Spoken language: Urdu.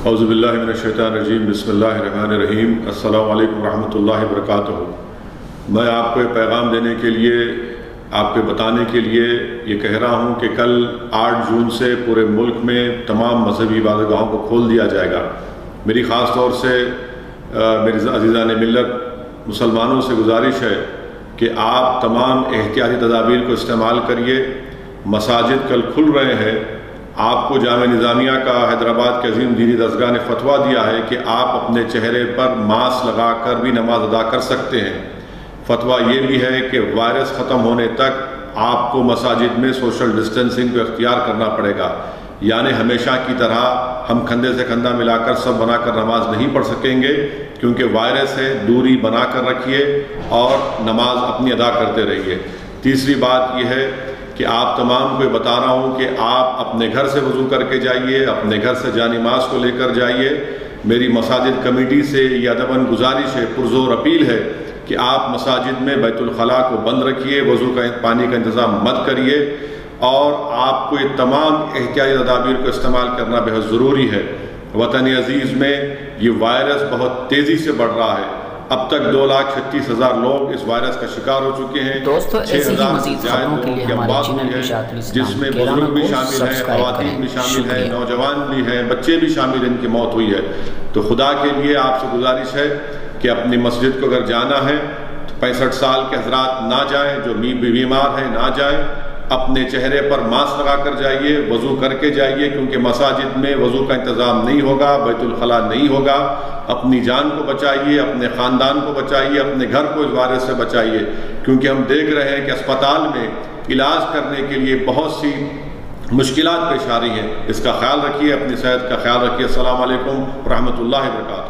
اعوذ باللہ من الشیطان الرجیم بسم اللہ الرحمن الرحیم السلام علیکم ورحمۃ اللہ وبرکاتہ۔ میں آپ کو پیغام دینے کے لیے، آپ کو بتانے کے لیے یہ کہہ رہا ہوں کہ کل 8 جون سے پورے ملک میں تمام مذہبی عبادتگاہوں کو کھول دیا جائے گا۔ میری خاص طور سے میرے عزیزان ملت مسلمانوں سے گزارش ہے کہ آپ تمام احتیاطی تدابیر کو استعمال کریے۔ مساجد کل کھل رہے ہیں۔ آپ کو جامعہ نظامیہ کا حیدرآباد کے عظیم دینی درسگاہ نے فتویٰ دیا ہے کہ آپ اپنے چہرے پر ماسک لگا کر بھی نماز ادا کر سکتے ہیں۔ فتویٰ یہ بھی ہے کہ وائرس ختم ہونے تک آپ کو مساجد میں سوشل ڈسٹینسنگ کو اختیار کرنا پڑے گا، یعنی ہمیشہ کی طرح ہم کندھے سے کندھا ملا کر سب بنا کر نماز نہیں پڑھ سکیں گے، کیونکہ وائرس ہے۔ دوری بنا کر رکھیے اور نماز اپنی ادا کرتے رہیے۔ تیسری بات یہ ہے کہ آپ تمام کو یہ بتا رہا ہوں کہ آپ اپنے گھر سے وضو کر کے جائیے، اپنے گھر سے جانماز کو لے کر جائیے۔ میری مساجد کمیٹی سے یہ ادباً گزارش ہے، پرزور اپیل ہے کہ آپ مساجد میں بیت الخلاء کو بند رکھیے، وضو کا پانی کا انتظام مت کریے، اور آپ کو یہ تمام احتیاطی تدابیر کو استعمال کرنا بہت ضروری ہے۔ وطن عزیز میں یہ وائرس بہت تیزی سے بڑھ رہا ہے۔ اب تک 2,36,000 لوگ اس وائرس کا شکار ہو چکے ہیں۔ دوستو ایسی ہی مزید خبروں کے لیے ہمارے چینل اشاعت الاسلام جس میں بزرگ بھی شامل ہیں، خواتین بھی شامل ہیں، نوجوان بھی ہیں، بچے بھی شامل ہیں، ان کی موت ہوئی ہے۔ تو خدا کے لیے آپ سے گزارش ہے کہ اپنی مسجد کو اگر جانا ہے تو 65 سال کے حضرات نہ جائیں، جو بیمار ہیں نہ جائیں، اپنے چہرے پر ماسک لگا کر جائیے، وضو کر کے جائیے، کیونکہ مساجد میں وضو کا انتظام نہیں ہوگا، بیت الخلاء نہیں ہوگا۔ اپنی جان کو بچائیے، اپنے خاندان کو بچائیے، اپنے گھر کو اس وائرس سے بچائیے، کیونکہ ہم دیکھ رہے ہیں کہ اسپتال میں علاج کرنے کے لیے بہت سی مشکلات پیش آ رہی ہیں۔ اس کا خیال رکھیے، اپنی صحت کا خیال رکھیے۔ السلام علیکم ورحمۃ اللہ وبرکاتہ۔